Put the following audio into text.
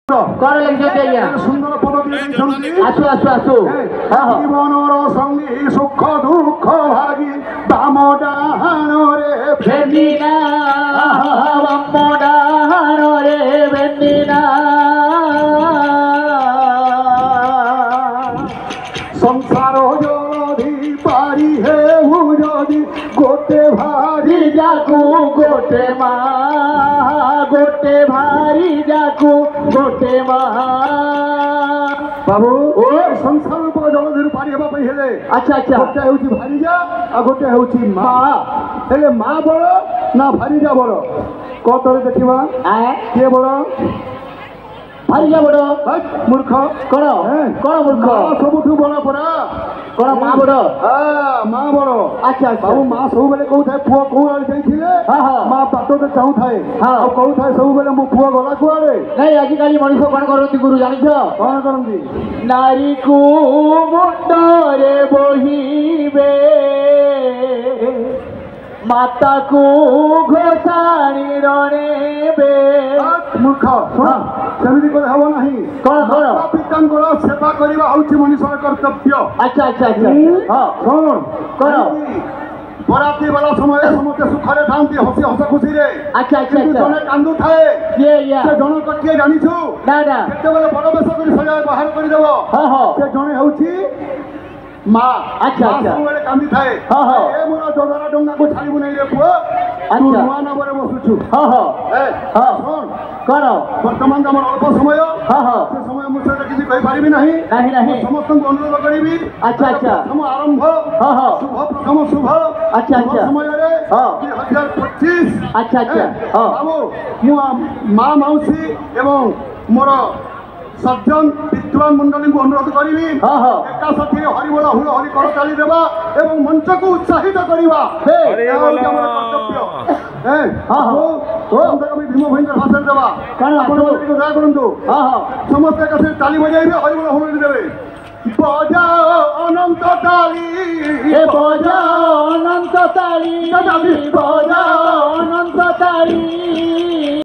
कर लगे सुंदर पद दिए आसु आसु आसु जीवनर संगी सुख दुख भागी बाम डाहाण रे भेंडिना बाम डाहाण रे भेंडिना संसार जदि पारी हे जदि गोटे भारी जाकू गोटे गोटे भारी जाकू गोटे बाबू ओ संसार पर जलधि पारी हेबा पई हेले अच्छा अच्छा गोटे हेउची भारीजा आ गोटे हेउची माँ हेले माँ बड़ ना भारीजा बड़ कतरे देखिबा के बड़ भारीजा बड़ मूर्ख कौन कौन मूर्ख सबुठू बड़ परा कौन माँ बड़ माँ बड़ अच्छा अच्छा बाबू माँ सब बेले कहू थाए पुओ कौ आड़े जाइथिले माँ बाटते चाहू थाए आ कहू थाए सब बेले मो पुओ गला कुआड़े नहीं आजिकल मनीष कौन करती गुरु जान कौन करती नारी को मुंडरे बोहिबे माता को घोषाणी रणेबे मूर्ख शुण सेमती कले हब नाही कौन कौन माता पितांकर सेवा करबा होछि मनुष्यर कर्तव्य अच्छा अच्छा अच्छा हाँ शुण कौन बराती वाला समय समस्ते सुखरे थांती हसी हस खुशी रे अच्छा अच्छा किंतु अच्छा जने कांदु थाए ये से जन कटिए जानिछु ना ना केते बेले बड़ बेस करी सजा बाहर कर देबो हाँ हाँ से जने होछि माँ अच्छा अच्छा सब बेले कांदी थाए हाँ हाँ ए मोरा जोगरा डंगा को छाड़िबु नै रे पुओ अच्छा नुआ ना बरे बसुछु हाँ हाँ ए हाँ शुण कौन वर्तमान हमर अल्प समय हाँ हाँ से समय मुझे किसी कहि पारिबि नाही नहीं नहीं समस्त को अनुरोध करिबि अच्छा अच्छा प्रथम आरंभ हाँ हाँ शुभ प्रथम शुभ अच्छा अच्छा समय रे हाँ 2025 अच्छा अच्छा हाँ बाबू मु माँ मौसी एवं मोर सज्जन विद्वान मंडली को अनुरोध करी हाँ हाँ एका साथी हरिबोल हुल हरि कर चाली देवा एवं मंच को उत्साहित करवा भीम भयंकर भाषण देवा दया करूँ हाँ हाँ समस्त एक ताली बजाइबे हरिबोल हुल देवे बजाओ अनंत ताली बजाओ अनंत ताली बजाओ अनंत ताली